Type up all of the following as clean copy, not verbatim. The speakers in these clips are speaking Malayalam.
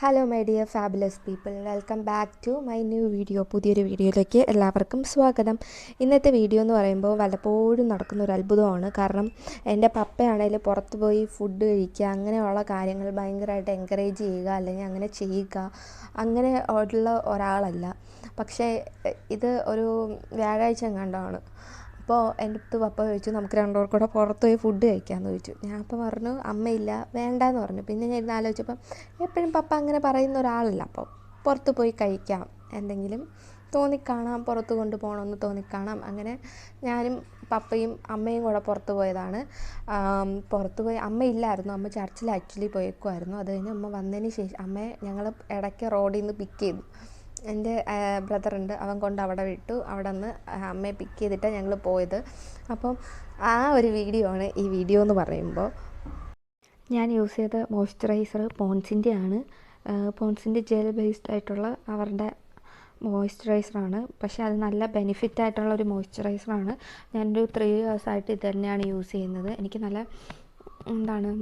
Hello my dear fabulous people, welcome back to my new video. പുതിയൊരു വീഡിയോയിലേക്ക് എല്ലാവർക്കും സ്വാഗതം. ഇന്നത്തെ വീഡിയോ എന്ന് പറയുമ്പോൾ വല്ലപ്പോഴും നടക്കുന്ന ഒരു അത്ഭുതമാണ്. കാരണം എൻ്റെ പപ്പയാണെങ്കിൽ പുറത്ത് പോയി ഫുഡ് കഴിക്കുക, അങ്ങനെയുള്ള കാര്യങ്ങൾ ഭയങ്കരമായിട്ട് എൻകറേജ് ചെയ്യുക അല്ലെങ്കിൽ അങ്ങനെ ചെയ്യുക അങ്ങനെ ഉള്ള ഒരാളല്ല. പക്ഷേ ഇത് ഒരു വ്യാഴാഴ്ച എങ്ങാണ്ടാണ്. അപ്പോൾ എൻ്റെ അടുത്ത് പപ്പ ചോദിച്ചു, നമുക്ക് രണ്ടുപേർ കൂടെ പുറത്ത് പോയി ഫുഡ് കഴിക്കാമെന്ന് ചോദിച്ചു. ഞാൻ അപ്പോൾ പറഞ്ഞു അമ്മയില്ല, വേണ്ടാന്ന് പറഞ്ഞു. പിന്നെ ഞാൻ ഇരുന്ന് ആലോചിച്ചപ്പം എപ്പോഴും പപ്പ അങ്ങനെ പറയുന്ന ഒരാളല്ല. അപ്പോൾ പുറത്ത് പോയി കഴിക്കാം, എന്തെങ്കിലും തോന്നിക്കാണാം, പുറത്ത് കൊണ്ടുപോകണമെന്ന് തോന്നിക്കാണാം. അങ്ങനെ ഞാനും പപ്പയും അമ്മയും കൂടെ പുറത്ത് പോയതാണ്. പുറത്ത് പോയി അമ്മയില്ലായിരുന്നു, അമ്മ ചർച്ചിൽ ആക്ച്വലി പോയേക്കുമായിരുന്നു. അത് കഴിഞ്ഞ് അമ്മ വന്നതിന് ശേഷം അമ്മയെ ഞങ്ങൾ ഇടയ്ക്ക് റോഡിൽ നിന്ന് പിക്ക് ചെയ്തു. എൻ്റെ ബ്രദറുണ്ട്, അവൻ കൊണ്ട് അവിടെ വിട്ടു. അവിടെ നിന്ന് അമ്മയെ പിക്ക് ചെയ്തിട്ടാണ് ഞങ്ങൾ പോയത്. അപ്പം ആ ഒരു വീഡിയോ ആണ് ഈ വീഡിയോ എന്ന് പറയുമ്പോൾ. ഞാൻ യൂസ് ചെയ്ത മോയ്സ്ചറൈസർ പോൺസിൻ്റെ ആണ്. പോൺസിൻ്റെ ജെൽ ബേസ്ഡ് ആയിട്ടുള്ള അവരുടെ മോയ്സ്ചറൈസറാണ്. പക്ഷേ അത് നല്ല ബെനിഫിറ്റ് ആയിട്ടുള്ളൊരു മോയ്സ്ചറൈസറാണ്. ഞാനൊരു 3 years ആയിട്ട് ഇത് തന്നെയാണ് യൂസ് ചെയ്യുന്നത്. എനിക്ക് നല്ല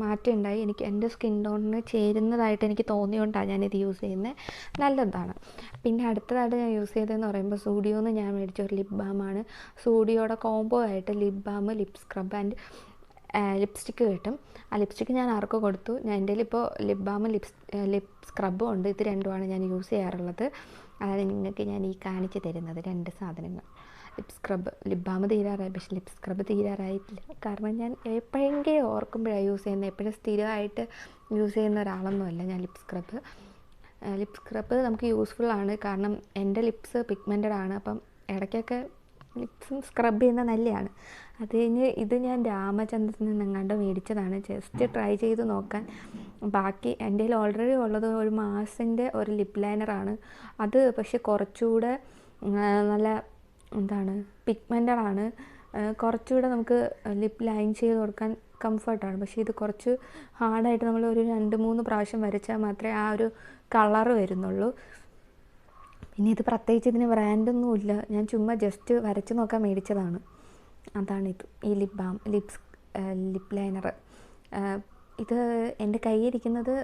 മാറ്റം ഉണ്ടായി. എനിക്ക് എൻ്റെ സ്കിൻ ടോണിന് ചേരുന്നതായിട്ട് എനിക്ക് തോന്നിയോണ്ടാണ് ഞാനിത് യൂസ് ചെയ്യുന്നത്. നല്ലതാണ്. പിന്നെ അടുത്തതായിട്ട് ഞാൻ യൂസ് ചെയ്തതെന്ന് പറയുമ്പോൾ സൂഡിയോന്ന് ഞാൻ മേടിച്ച ഒരു ലിപ് ബാമാണ്. സൂഡിയോയുടെ കോംബോ ആയിട്ട് lip balm, lip scrub and lipstick കിട്ടും. ആ ലിപ്സ്റ്റിക്ക് ഞാൻ ആർക്ക് കൊടുത്തു. എൻ്റെ ഇപ്പോൾ ലിപ് ബാമും ലിപ് സ്ക്രബും ഉണ്ട്. ഇത് രണ്ടുമാണ് ഞാൻ യൂസ് ചെയ്യാറുള്ളത്. അതാണ് നിങ്ങൾക്ക് ഞാൻ ഈ കാണിച്ച് തരുന്നത് 2 സാധനങ്ങൾ. ലിപ് ബാം തീരാറായി, പക്ഷേ ലിപ് സ്ക്രബ് തീരാറായിട്ടില്ല. കാരണം ഞാൻ എപ്പോഴെങ്കിലും ഓർക്കുമ്പോഴാണ് യൂസ് ചെയ്യുന്നത്. എപ്പോഴും സ്ഥിരമായിട്ട് യൂസ് ചെയ്യുന്ന ഒരാളൊന്നുമല്ല ഞാൻ ലിപ് സ്ക്രബ് നമുക്ക് യൂസ്ഫുള്ളാണ്. കാരണം എൻ്റെ ലിപ്സ് പിഗ്മെൻറ്റഡ് ആണ്. അപ്പം ഇടയ്ക്കൊക്കെ ലിപ്സും സ്ക്രബ് ചെയ്യുന്നത് നല്ലതാണ്. അത് കഴിഞ്ഞ് ഇത് ഞാൻ രാമചന്ദ്രനിൽ നിന്നെങ്ങാണ്ട് മേടിച്ചതാണ്, ജസ്റ്റ് ട്രൈ ചെയ്ത് നോക്കാൻ. ബാക്കി എൻ്റെ കയ്യിൽ ഓൾറെഡി ഉള്ളത് ഒരു മാസിൻ്റെ ഒരു ലിപ് ലൈനറാണ്. അത് പക്ഷെ കുറച്ചുകൂടെ നല്ല പിഗ്മെൻറ്റഡ് ആണ്. കുറച്ചുകൂടെ നമുക്ക് ലിപ്പ് ലൈൻ ചെയ്ത് കൊടുക്കാൻ കംഫർട്ടാണ്. പക്ഷേ ഇത് കുറച്ച് ഹാർഡായിട്ട് നമ്മൾ ഒരു 2-3 പ്രാവശ്യം വരച്ചാൽ മാത്രമേ ആ ഒരു കളറ് വരുന്നുള്ളൂ. പിന്നെ ഇത് പ്രത്യേകിച്ച് ഇതിന് ബ്രാൻഡൊന്നുമില്ല, ഞാൻ ചുമ്മാ ജസ്റ്റ് വരച്ച് നോക്കാൻ മേടിച്ചതാണ്. അതാണിത്, ഈ ലിപ് ബാം ലിപ്പ് ലൈനർ. ഇത് എൻ്റെ കയ്യിരിക്കുന്നത്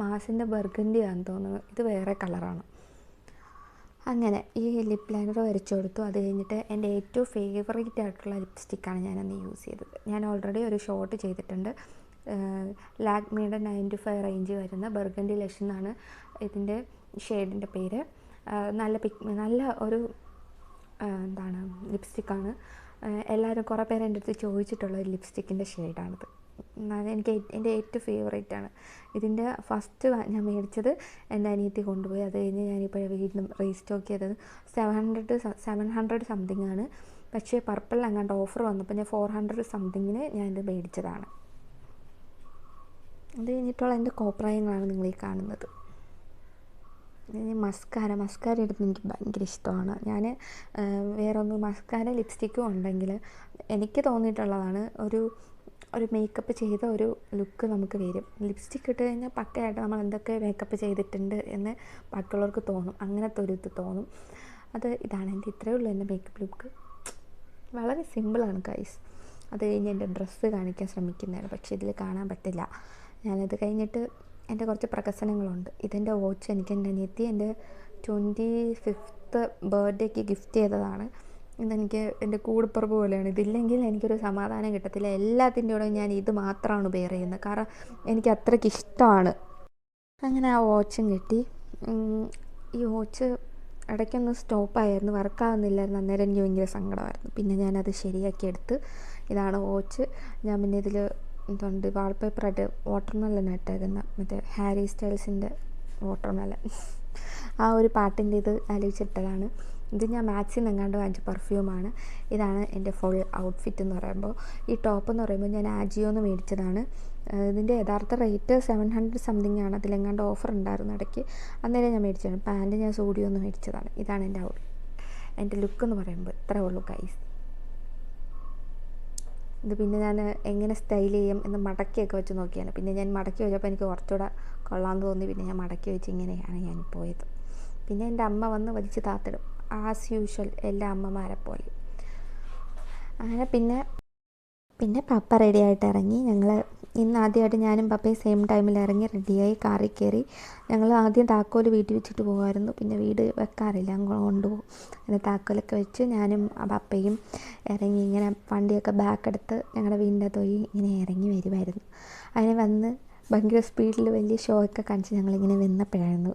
മാസിൻ്റെ ബർഗൻഡിയാണെന്ന് തോന്നുന്നു. ഇത് വേറെ കളറാണ്. അങ്ങനെ ഈ ലിപ്പ് ലൈനർ വരച്ചു കൊടുത്തു. അത് കഴിഞ്ഞിട്ട് എൻ്റെ ഏറ്റവും ഫേവറേറ്റ് ആയിട്ടുള്ള ലിപ്സ്റ്റിക്കാണ് ഞാനന്ന് യൂസ് ചെയ്തത്. ഞാൻ ഓൾറെഡി ഒരു ഷോട്ട് ചെയ്തിട്ടുണ്ട്. ലാക്മിയുടെ 95 റേഞ്ച് വരുന്ന ബർഗൻഡി ലഷ് എന്നാണ് ഇതിൻ്റെ ഷെയ്ഡിൻ്റെ പേര്. നല്ല ഒരു ലിപ്സ്റ്റിക്കാണ്. എല്ലാവരും കുറേ പേര് എൻ്റെ അടുത്ത് ചോദിച്ചിട്ടുള്ള ഒരു ലിപ്സ്റ്റിക്കിൻ്റെ ഷെയ്ഡാണിത്. എൻ്റെ ഏറ്റവും ഫേവറേറ്റാണ്. ഇതിൻ്റെ ഫസ്റ്റ് ഞാൻ മേടിച്ചത് എൻ്റെ അനിയത്തി കൊണ്ടുപോയി. അത് കഴിഞ്ഞ് ഞാനിപ്പോൾ വീണ്ടും റീസ്റ്റോക്ക് ചെയ്തത് 700 സംതിങ് ആണ്. പക്ഷേ പർപ്പിളിൽ അങ്ങാണ്ട് ഓഫർ വന്നപ്പോൾ ഞാൻ 400 സംതിങ്ങിന് ഞാനിത് മേടിച്ചതാണ്. അത് കഴിഞ്ഞിട്ടുള്ള എൻ്റെ കോപ്രായങ്ങളാണ് നിങ്ങളീ കാണുന്നത്. മസ്കാര എടുത്ത് എനിക്ക് ഭയങ്കര ഇഷ്ടമാണ്. ഞാൻ വേറൊന്ന് മസ്കാര ലിപ്സ്റ്റിക്കും ഉണ്ടെങ്കിൽ എനിക്ക് തോന്നിയിട്ടുള്ളതാണ് ഒരു മേക്കപ്പ് ചെയ്ത ഒരു ലുക്ക് നമുക്ക് വരും. ലിപ്സ്റ്റിക്ക് ഇട്ട് കഴിഞ്ഞാൽ പക്കയായിട്ട് നമ്മൾ എന്തൊക്കെ മേക്കപ്പ് ചെയ്തിട്ടുണ്ട് എന്ന് ബാക്കിയുള്ളവർക്ക് തോന്നും. അങ്ങനത്തെ ഒരു ഇത് തോന്നും. ഇതാണ് ഇത്രയേ ഉള്ളൂ എൻ്റെ മേക്കപ്പ് ലുക്ക്. വളരെ സിമ്പിളാണ് ഗൈസ്. അത് കഴിഞ്ഞ് എൻ്റെ ഡ്രസ്സ് കാണിക്കാൻ ശ്രമിക്കുന്നതാണ്, പക്ഷേ ഇതിൽ കാണാൻ പറ്റില്ല. ഞാനത് കഴിഞ്ഞിട്ട് എൻ്റെ കുറച്ച് പ്രകസനങ്ങളുണ്ട്. ഇതെൻ്റെ വാച്ച് എനിക്ക് എൻ്റെ അനിയത്തി എൻ്റെ 25th ബർത്ത്ഡേക്ക് ഗിഫ്റ്റ് ചെയ്തതാണ്. ഇതെനിക്ക് എൻ്റെ കൂടപ്പുറപ്പ് പോലെയാണ്. ഇതില്ലെങ്കിൽ എനിക്കൊരു സമാധാനം കിട്ടത്തില്ല. എല്ലാത്തിൻ്റെ കൂടെ ഞാൻ ഇത് മാത്രമാണ് ബെയർ ചെയ്യുന്നത്, കാരണം എനിക്ക് അത്രയ്ക്ക് ഇഷ്ടമാണ്. അങ്ങനെ ആ വാച്ചും കിട്ടി. ഈ വാച്ച് ഇടയ്ക്കൊന്ന് സ്റ്റോപ്പായിരുന്നു, വർക്കാവുന്നില്ലായിരുന്നു. അന്നേരം എനിക്ക് ഭയങ്കര സങ്കടമായിരുന്നു. പിന്നെ ഞാനത് ശരിയാക്കി എടുത്ത്. ഇതാണ് വാച്ച്. ഞാൻ പിന്നെ ഇതിൽ വാൾപേപ്പറായിട്ട് വാട്ടർമെലൺ ഇട്ടേക്കുന്ന മറ്റേ ഹാരി സ്റ്റൈൽസിൻ്റെ വാട്ടർമെലൺ ആ ഒരു പാട്ടിൻ്റെ ഇത് ആലോചിച്ചിട്ടതാണ്. ഇത് ഞാൻ മാക്സിൽ നിന്നെങ്ങാണ്ട് വാങ്ങിച്ച പെർഫ്യൂമാണ്. ഇതാണ് എൻ്റെ ഫുൾ ഔട്ട്ഫിറ്റ് എന്ന് പറയുമ്പോൾ. ഈ ടോപ്പ് എന്ന് പറയുമ്പോൾ ഞാൻ ആജിയോന്ന് മേടിച്ചതാണ്. ഇതിൻ്റെ യഥാർത്ഥ റേറ്റ് 700 സംതിങ് ആണ്. അതിലെങ്ങാണ്ട് ഓഫർ ഉണ്ടായിരുന്നു ഇടയ്ക്ക്, അന്നേരം ഞാൻ മേടിച്ചതാണ്. പാൻറ്റ് ഞാൻ സൂഡിയോന്ന് മേടിച്ചതാണ്. ഇതാണ് എൻ്റെ ലുക്ക് എന്ന് പറയുമ്പോൾ ഇത്രേ ഉള്ളൂ ഗൈസ്. ഇത് പിന്നെ ഞാൻ എങ്ങനെ സ്റ്റൈൽ ചെയ്യും എന്ന് മടക്കിയൊക്കെ വെച്ച് നോക്കിയാണ്. പിന്നെ ഞാൻ മടക്കി വെച്ചപ്പോൾ എനിക്ക് കുറച്ചുകൂടെ കൊള്ളാമെന്ന് തോന്നി. പിന്നെ ഞാൻ മടക്കി വെച്ച് ഇങ്ങനെയാണ് ഞാൻ പോയത്. പിന്നെ എൻ്റെ അമ്മ വന്ന് വലിച്ച് താത്തിടും, ആസ് യൂഷ്വൽ എല്ലാ അമ്മമാരെ പോലെ. അങ്ങനെ പിന്നെ പപ്പ റെഡിയായിട്ട് ഇറങ്ങി. ഞങ്ങൾ ഇന്ന് ആദ്യമായിട്ട് ഞാനും പപ്പയും സെയിം ടൈമിൽ ഇറങ്ങി റെഡിയായി കാറിൽ കയറി. ഞങ്ങൾ ആദ്യം താക്കോൽ വീട്ടിൽ വെച്ചിട്ട് പോകുമായിരുന്നു, പിന്നെ വീട് വെക്കാറില്ല, അങ്ങ് കൊണ്ടുപോകും. അങ്ങനെ താക്കോലൊക്കെ വെച്ച് ഞാനും പപ്പയും ഇറങ്ങി. ഇങ്ങനെ വണ്ടിയൊക്കെ ബാക്ക് എടുത്ത് ഞങ്ങളുടെ വീടിൻ്റെ തൊഴി ഇങ്ങനെ ഇറങ്ങി വരുമായിരുന്നു. അതിന് വന്ന് ഭയങ്കര സ്പീഡിൽ വലിയ ഷോ ഒക്കെ കാണിച്ച് ഞങ്ങളിങ്ങനെ വന്നപ്പോഴായിരുന്നു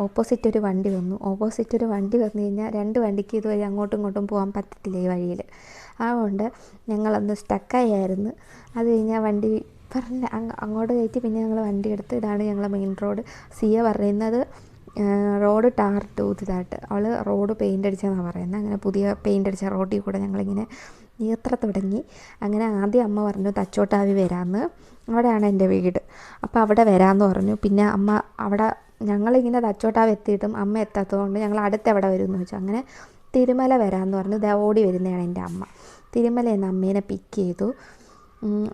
ഓപ്പോസിറ്റ് ഒരു വണ്ടി വന്നു. ഓപ്പോസിറ്റ് ഒരു വണ്ടി വന്നു കഴിഞ്ഞാൽ രണ്ട് വണ്ടിക്ക് ഇതുവഴി അങ്ങോട്ടും ഇങ്ങോട്ടും പോകാൻ പറ്റത്തില്ല ഈ വഴിയിൽ. അതുകൊണ്ട് ഞങ്ങളൊന്ന് സ്റ്റക്കായിരുന്നു. അത് കഴിഞ്ഞാൽ വണ്ടി പറഞ്ഞ് അങ്ങോട്ട് കയറ്റി. പിന്നെ ഞങ്ങൾ വണ്ടി എടുത്ത് ഇതാണ് ഞങ്ങളെ മെയിൻ റോഡ്. സിയ പറയുന്നത് റോഡ് ടാറിട്ട് പുതിയതായിട്ട്, അവൾ റോഡ് പെയിൻ്റ് അടിച്ചതെന്നാണ് പറയുന്നത്. അങ്ങനെ പുതിയ പെയിൻ്റ് അടിച്ച റോഡിൽ കൂടെ ഞങ്ങളിങ്ങനെ യാത്ര തുടങ്ങി. അങ്ങനെ ആദ്യം അമ്മ പറഞ്ഞു തച്ചോട്ടാവി വരാമെന്ന്, അവിടെയാണ് എൻ്റെ വീട്, അപ്പോൾ അവിടെ വരാമെന്ന് പറഞ്ഞു. പിന്നെ അമ്മ അവിടെ ഞങ്ങളിങ്ങനെ തച്ചോട്ടാവി എത്തിയിട്ടും അമ്മ എത്താത്തതുകൊണ്ട് ഞങ്ങൾ അടുത്ത് എവിടെ വരുമെന്ന് ചോദിച്ചു. അങ്ങനെ തിരുമല വരാമെന്ന് പറഞ്ഞു. ഓടി വരുന്നതാണ് എൻ്റെ അമ്മ. തിരുമലയിൽ നിന്ന് അമ്മേനെ പിക്ക് ചെയ്തു.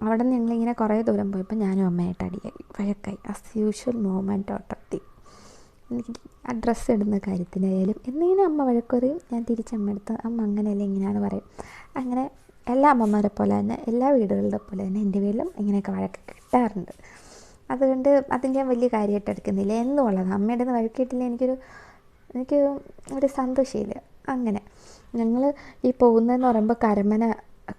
അവിടെ നിന്ന് ഞങ്ങളിങ്ങനെ കുറേ ദൂരം പോയപ്പോൾ ഞാനും അമ്മയായിട്ട് അടിയായി, വഴക്കായി. ആസ് യൂഷ്വൽ മൊമെൻ്റ് ഓട്ടത്തി. എനിക്ക് ആ ഡ്രസ്സ് ഇടുന്ന കാര്യത്തിനായാലും എന്തെങ്കിലും അമ്മ വഴക്കൊറിയും, ഞാൻ തിരിച്ചമ്മ അമ്മ അങ്ങനെയല്ല ഇങ്ങനെയാണ് പറയും. അങ്ങനെ എല്ലാ അമ്മമാരെ പോലെ തന്നെ എല്ലാ വീടുകളുടെ പോലെ തന്നെ എൻ്റെ വീട്ടിലും ഇങ്ങനെയൊക്കെ വഴക്ക് കിട്ടാറുണ്ട്. അതുകൊണ്ട് അത് ഞാൻ വലിയ കാര്യമായിട്ട് എടുക്കുന്നില്ല എന്നുള്ളത്. അമ്മയുടെ നിന്ന് വഴക്ക് കിട്ടില്ല എനിക്ക് ഒരു സന്തോഷമില്ല. അങ്ങനെ ഞങ്ങൾ ഈ പോകുന്നതെന്ന് പറയുമ്പോൾ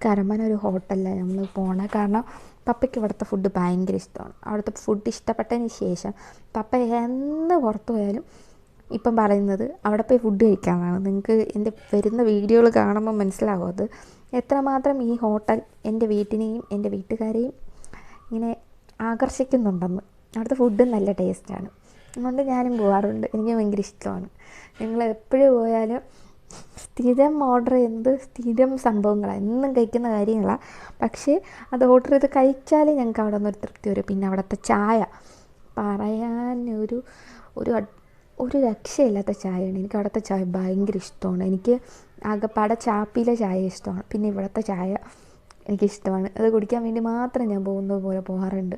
കരമന ഒരു ഹോട്ടലിലാണ് നമ്മൾ പോകണത്. കാരണം പപ്പയ്ക്ക് ഇവിടുത്തെ ഫുഡ് ഭയങ്കര ഇഷ്ടമാണ്. അവിടുത്തെ ഫുഡ് ഇഷ്ടപ്പെട്ടതിന് ശേഷം പപ്പ എന്ന് പുറത്ത് പോയാലും ഇപ്പം പറയുന്നത് അവിടെ പോയി ഫുഡ് കഴിക്കാമെന്നാണ്. നിങ്ങൾക്ക് എൻ്റെ വരുന്ന വീഡിയോകൾ കാണുമ്പോൾ മനസ്സിലാവും അത് എത്രമാത്രം ഈ ഹോട്ടൽ എൻ്റെ വീട്ടിനെയും എൻ്റെ വീട്ടുകാരെയും ഇങ്ങനെ ആകർഷിക്കുന്നുണ്ടെന്ന്. അവിടുത്തെ ഫുഡും നല്ല ടേസ്റ്റാണ്. അതുകൊണ്ട് ഞാനും പോകാറുണ്ട്. എനിക്ക് ഭയങ്കര ഇഷ്ടമാണ്. ഞങ്ങൾ എപ്പോഴും പോയാലും സ്ഥിരം ഓർഡർ ചെയ്യുന്നത് സ്ഥിരം സംഭവങ്ങളാണ്, എന്നും കഴിക്കുന്ന കാര്യങ്ങളാണ്. പക്ഷേ അത് ഓർഡർ ചെയ്ത് കഴിച്ചാലേ ഞങ്ങൾക്ക് അവിടെ നിന്നൊരു തൃപ്തി വരും. പിന്നെ അവിടുത്തെ ചായ പറയാൻ ഒരു രക്ഷയില്ലാത്ത ചായയാണ്. എനിക്ക് അവിടുത്തെ ചായ ഭയങ്കര ഇഷ്ടമാണ്. എനിക്ക് ആകെപ്പാടെ ചാപ്പിയിലെ ചായ ഇഷ്ടമാണ്. പിന്നെ ഇവിടുത്തെ ചായ എനിക്കിഷ്ടമാണ്. അത് കുടിക്കാൻ വേണ്ടി മാത്രം ഞാൻ പോകുന്നത് പോലെ പോകാറുണ്ട്.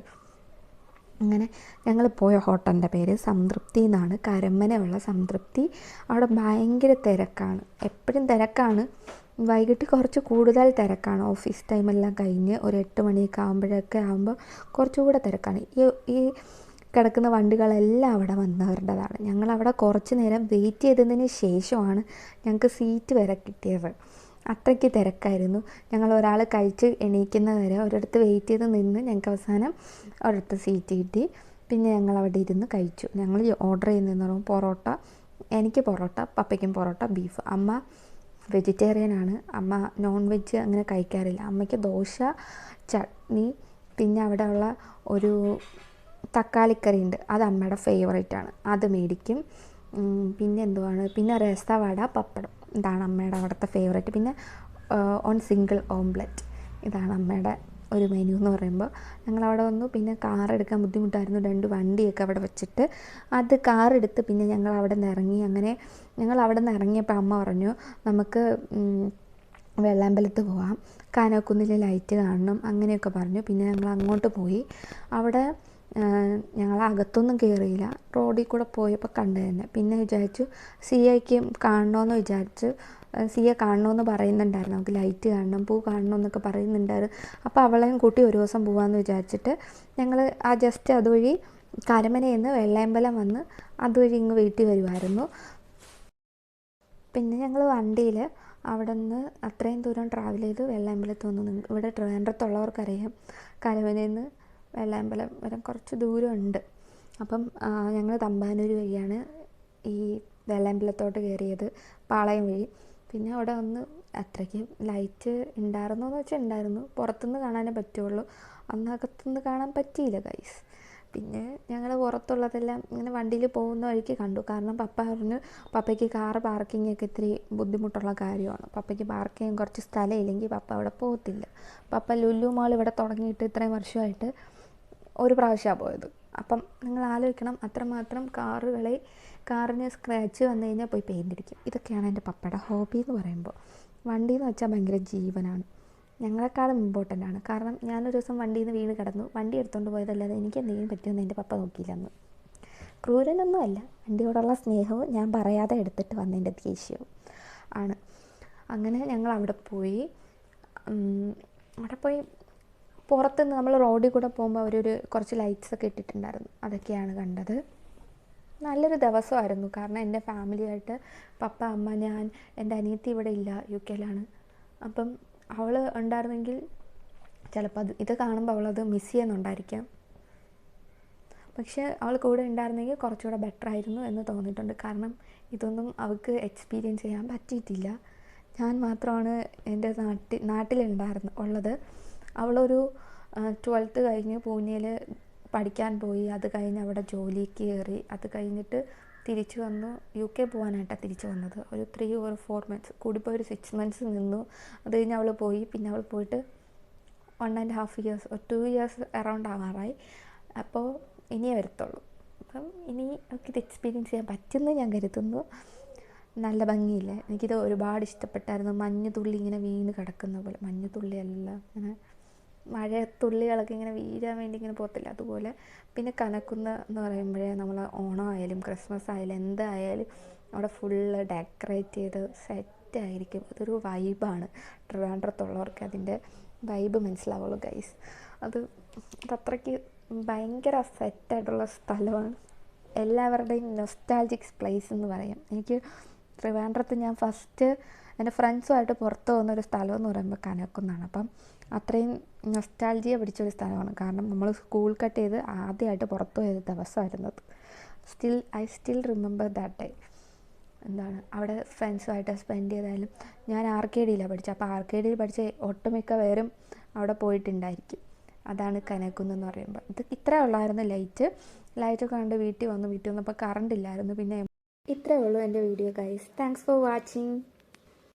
അങ്ങനെ ഞങ്ങൾ പോയ ഹോട്ടലിൻ്റെ പേര് സംതൃപ്തി എന്നാണ്, കരമനയുള്ള സംതൃപ്തി. അവിടെ ഭയങ്കര തിരക്കാണ്, എപ്പോഴും തിരക്കാണ്. വൈകിട്ട് കുറച്ച് കൂടുതൽ തിരക്കാണ്. ഓഫീസ് ടൈമെല്ലാം കഴിഞ്ഞ് ഒരു 8 മണിയൊക്കെ ആകുമ്പോൾ കുറച്ചുകൂടെ തിരക്കാണ്. ഈ കിടക്കുന്ന വണ്ടികളെല്ലാം അവിടെ വന്നവരുടേതാണ്. ഞങ്ങളവിടെ കുറച്ച് നേരം വെയിറ്റ് ചെയ്തതിന് ശേഷമാണ് ഞങ്ങൾക്ക് സീറ്റ് വരെ കിട്ടിയത്. അത്രയ്ക്ക് തിരക്കായിരുന്നു. ഞങ്ങൾ ഒരാൾ കഴിച്ച് എണീക്കുന്നത് വരെ ഒരിടത്ത് വെയിറ്റ് ചെയ്ത് നിന്ന് ഞങ്ങൾക്ക് അവസാനം ഒരിടത്ത് സീറ്റ് കിട്ടി. പിന്നെ ഞങ്ങൾ അവിടെ ഇരുന്ന് കഴിച്ചു. ഞങ്ങൾ ഓർഡർ ചെയ്യുന്നതെന്ന് പറയുമ്പോൾ പൊറോട്ട, എനിക്ക് പൊറോട്ട, പപ്പയ്ക്കും പൊറോട്ട, ബീഫ്. അമ്മ വെജിറ്റേറിയനാണ്, അമ്മ നോൺ വെജ് അങ്ങനെ കഴിക്കാറില്ല. അമ്മയ്ക്ക് ദോശ, ചട്നി, പിന്നെ അവിടെ ഉള്ള ഒരു തക്കാളിക്കറി ഉണ്ട്, അത് അമ്മയുടെ ഫേവറേറ്റാണ്, അത് മേടിക്കും. പിന്നെ എന്തുവാണ്, പിന്നെ രസ, വട, പപ്പടം, ഇതാണ് അമ്മയുടെ അവിടുത്തെ ഫേവറേറ്റ്. പിന്നെ സിംഗിൾ ഓംലെറ്റ്, ഇതാണ് അമ്മയുടെ ഒരു മെനു എന്ന് പറയുമ്പോൾ. ഞങ്ങളവിടെ വന്നു. പിന്നെ കാർ എടുക്കാൻ ബുദ്ധിമുട്ടായിരുന്നു. 2 വണ്ടിയൊക്കെ അവിടെ വെച്ചിട്ട് അത് കാറെടുത്ത് പിന്നെ ഞങ്ങൾ അവിടെ നിന്ന് ഇറങ്ങി. അങ്ങനെ ഞങ്ങൾ അവിടെ നിന്ന് ഇറങ്ങിയപ്പോൾ അമ്മ പറഞ്ഞു നമുക്ക് വെള്ളാമ്പലത്ത് പോവാം, കാനോക്കുന്നിലെ ലൈറ്റ് കാണണം, അങ്ങനെയൊക്കെ പറഞ്ഞു. പിന്നെ ഞങ്ങൾ അങ്ങോട്ട് പോയി. അവിടെ ഞങ്ങൾ അകത്തൊന്നും കയറിയില്ല, റോഡിൽ കൂടെ പോയപ്പോൾ കണ്ടു തന്നെ. പിന്നെ വിചാരിച്ചു സിയയ്ക്ക് കാണണമെന്ന് വിചാരിച്ചു. സിയ കാണണമെന്ന് പറയുന്നുണ്ടായിരുന്നു, നമുക്ക് ലൈറ്റ് കാണണം, പൂ കാണണം എന്നൊക്കെ പറയുന്നുണ്ടായിരുന്നു. അപ്പോൾ അവളെയും കൂട്ടി ഒരു ദിവസം പോകാമെന്ന് വിചാരിച്ചിട്ട് ഞങ്ങൾ ജസ്റ്റ് അതുവഴി കരമനയിൽ നിന്ന് വെള്ളയമ്പലം വന്ന് അതുവഴി ഇങ്ങ് വീട്ടിൽ വരുമായിരുന്നു. പിന്നെ ഞങ്ങൾ വണ്ടിയിൽ അവിടെ നിന്ന് അത്രയും ദൂരം ട്രാവൽ ചെയ്ത് വെള്ളയമ്പലത്ത് വന്നു. ഇവിടെ ട്രിവാൻഡ്രത്തുള്ളവർക്കറിയാം കരമനയിൽ നിന്ന് വെള്ളയമ്പലം വരെ കുറച്ച് ദൂരമുണ്ട്. അപ്പം ഞങ്ങൾ തമ്പാനൂർ വഴിയാണ് ഈ വെള്ളയമ്പലത്തോട്ട് കയറിയത്, പാളയം വഴി. പിന്നെ അവിടെ വന്ന് അത്രയ്ക്ക് ലൈറ്റ് ഉണ്ടായിരുന്നോ എന്ന് വെച്ചാൽ ഉണ്ടായിരുന്നു, പുറത്തുനിന്ന് കാണാനേ പറ്റുള്ളൂ, അകത്തുനിന്ന് കാണാൻ പറ്റിയില്ല ഗൈസ്. പിന്നെ ഞങ്ങൾ പുറത്തുള്ളതെല്ലാം ഇങ്ങനെ വണ്ടിയിൽ പോകുന്ന വഴിക്ക് കണ്ടു. കാരണം പപ്പ പറഞ്ഞു പപ്പയ്ക്ക് കാറ് പാർക്കിങ്ങൊക്കെ ഇത്തിരി ബുദ്ധിമുട്ടുള്ള കാര്യമാണ്, പപ്പയ്ക്ക് പാർക്ക് ചെയ്യാൻ കുറച്ച് സ്ഥലം ഇല്ലെങ്കിൽ പപ്പ അവിടെ പോകത്തില്ല. പപ്പ ലുലു മാൾ ഇവിടെ തുടങ്ങിയിട്ട് ഇത്രയും വർഷമായിട്ട് ഒരു പ്രാവശ്യമാണ് പോയത്. അപ്പം നിങ്ങൾ ആലോചിക്കണം, അത്രമാത്രം കാറിന് സ്ക്രാച്ച് വന്നു കഴിഞ്ഞാൽ പോയി പെയിൻ്റ് അടിക്കും. ഇതൊക്കെയാണ് എൻ്റെ പപ്പയുടെ ഹോബി എന്ന് പറയുമ്പോൾ. വണ്ടി എന്ന് വെച്ചാൽ ഭയങ്കര ജീവനാണ്, ഞങ്ങളെക്കാളും ഇമ്പോർട്ടൻ്റ് ആണ്. കാരണം ഞാനൊരു ദിവസം വണ്ടിയിൽ നിന്ന് വീണ് കിടന്നു, വണ്ടി എടുത്തുകൊണ്ട് പോയതല്ലാതെ എനിക്ക് എന്തെങ്കിലും പറ്റുമെന്ന് എൻ്റെ പപ്പ നോക്കിയില്ല അന്ന്. ക്രൂരനൊന്നും അല്ല, വണ്ടിയോടുള്ള സ്നേഹവും ഞാൻ പറയാതെ എടുത്തിട്ട് വന്നതിൻ്റെ ദേഷ്യവും ആണ്. അങ്ങനെ ഞങ്ങൾ അവിടെ പോയി പുറത്തുനിന്ന് നമ്മൾ റോഡിൽ കൂടെ പോകുമ്പോൾ അവരൊരു കുറച്ച് ലൈറ്റ്സൊക്കെ ഇട്ടിട്ടുണ്ടായിരുന്നു, അതൊക്കെയാണ് കണ്ടത്. നല്ലൊരു ദിവസമായിരുന്നു. കാരണം എൻ്റെ ഫാമിലിയായിട്ട് പപ്പ, അമ്മ, ഞാൻ, എൻ്റെ അനിയത്തി ഇവിടെ ഇല്ല, UK-ലാണ്. അപ്പം അവൾ ഉണ്ടായിരുന്നെങ്കിൽ ചിലപ്പോൾ ഇത് കാണുമ്പോൾ അവളത് മിസ് ചെയ്യുന്നുണ്ടായിരിക്കാം. പക്ഷേ അവൾ കൂടെ ഉണ്ടായിരുന്നെങ്കിൽ കുറച്ചുകൂടെ ബെറ്റർ ആയിരുന്നു എന്ന് തോന്നിയിട്ടുണ്ട്. കാരണം ഇതൊന്നും അവൾക്ക് എക്സ്പീരിയൻസ് ചെയ്യാൻ പറ്റിയിട്ടില്ല. ഞാൻ മാത്രമാണ് എൻ്റെ ഉള്ളത്. അവളൊരു 12th കഴിഞ്ഞ് പൂനെയിൽ പഠിക്കാൻ പോയി. അത് കഴിഞ്ഞ് അവിടെ ജോലിക്ക് കയറി. അത് കഴിഞ്ഞിട്ട് തിരിച്ചു വന്നു. UK പോകാനായിട്ടാണ് തിരിച്ചു വന്നത്. ഒരു 3 or 4 months, കൂടിപ്പോയി ഒരു 6 months നിന്നു. അത് കഴിഞ്ഞ് അവൾ പോയി. പിന്നെ അവൾ പോയിട്ട് 1.5 years or 2 years അറൗണ്ട് ആവാറായി. അപ്പോൾ ഇനിയേ വരത്തുള്ളൂ. അപ്പം ഇനി നമുക്കിത് എക്സ്പീരിയൻസ് ചെയ്യാൻ പറ്റുമെന്ന് ഞാൻ കരുതുന്നു. നല്ല ഭംഗിയില്ലേ, എനിക്കിത് ഒരുപാട് ഇഷ്ടപ്പെട്ടായിരുന്നു. മഞ്ഞുതുള്ളി ഇങ്ങനെ വീണ് കിടക്കുന്ന പോലെ, മഞ്ഞുതുള്ളിയല്ല, ഇങ്ങനെ മഴത്തുള്ളികളൊക്കെ ഇങ്ങനെ വീഴാൻ വേണ്ടി ഇങ്ങനെ പോകത്തില്ല, അതുപോലെ. പിന്നെ കനക്കുന്ന എന്ന് പറയുമ്പോഴേ നമ്മൾ ഓണമായാലും ക്രിസ്മസ് ആയാലും എന്തായാലും അവിടെ ഫുള്ള് ഡെക്കറേറ്റ് ചെയ്ത് സെറ്റായിരിക്കും. അതൊരു വൈബാണ്. ട്രിവാൻഡ്രത്തുള്ളവർക്ക് അതിൻ്റെ വൈബ് മനസ്സിലാവുള്ളൂ ഗൈസ്. അതത്രയ്ക്ക് ഭയങ്കര സെറ്റായിട്ടുള്ള സ്ഥലമാണ്. എല്ലാവരുടെയും നൊസ്റ്റാൾജിക് പ്ലേസ് എന്ന് പറയാം. എനിക്ക് ട്രിവാൻഡ്രത്ത് ഞാൻ ഫസ്റ്റ് എൻ്റെ ഫ്രണ്ട്സുമായിട്ട് പുറത്ത് പോകുന്നൊരു സ്ഥലം എന്ന് പറയുമ്പോൾ കനക്കുന്നാണ്. അപ്പം അത്രയും നൊസ്റ്റാൾജിയ പിടിച്ചൊരു സ്ഥലമാണ്. കാരണം നമ്മൾ സ്കൂൾ കട്ട് ചെയ്ത് ആദ്യമായിട്ട് പുറത്ത് പോയ ദിവസമായിരുന്നത്. I still remember that day. അവിടെ ഫ്രണ്ട്സുമായിട്ട് സ്പെൻഡ് ചെയ്താലും. ഞാൻ RKDയിലാണ് പഠിച്ചത്. അപ്പോൾ RKDയിൽ പഠിച്ച ഒട്ടുമിക്ക പേരും അവിടെ പോയിട്ടുണ്ടായിരിക്കും. അതാണ് കനക്കുന്നെന്ന് പറയുമ്പോൾ. ഇത്രയേ ഉള്ളായിരുന്നു ലൈറ്റൊക്കെ കണ്ട് വീട്ടിൽ വന്നപ്പോൾ കറണ്ട് ഇല്ലായിരുന്നു. പിന്നെ ഇത്രയേ ഉള്ളൂ എൻ്റെ video guys. Thanks for watching.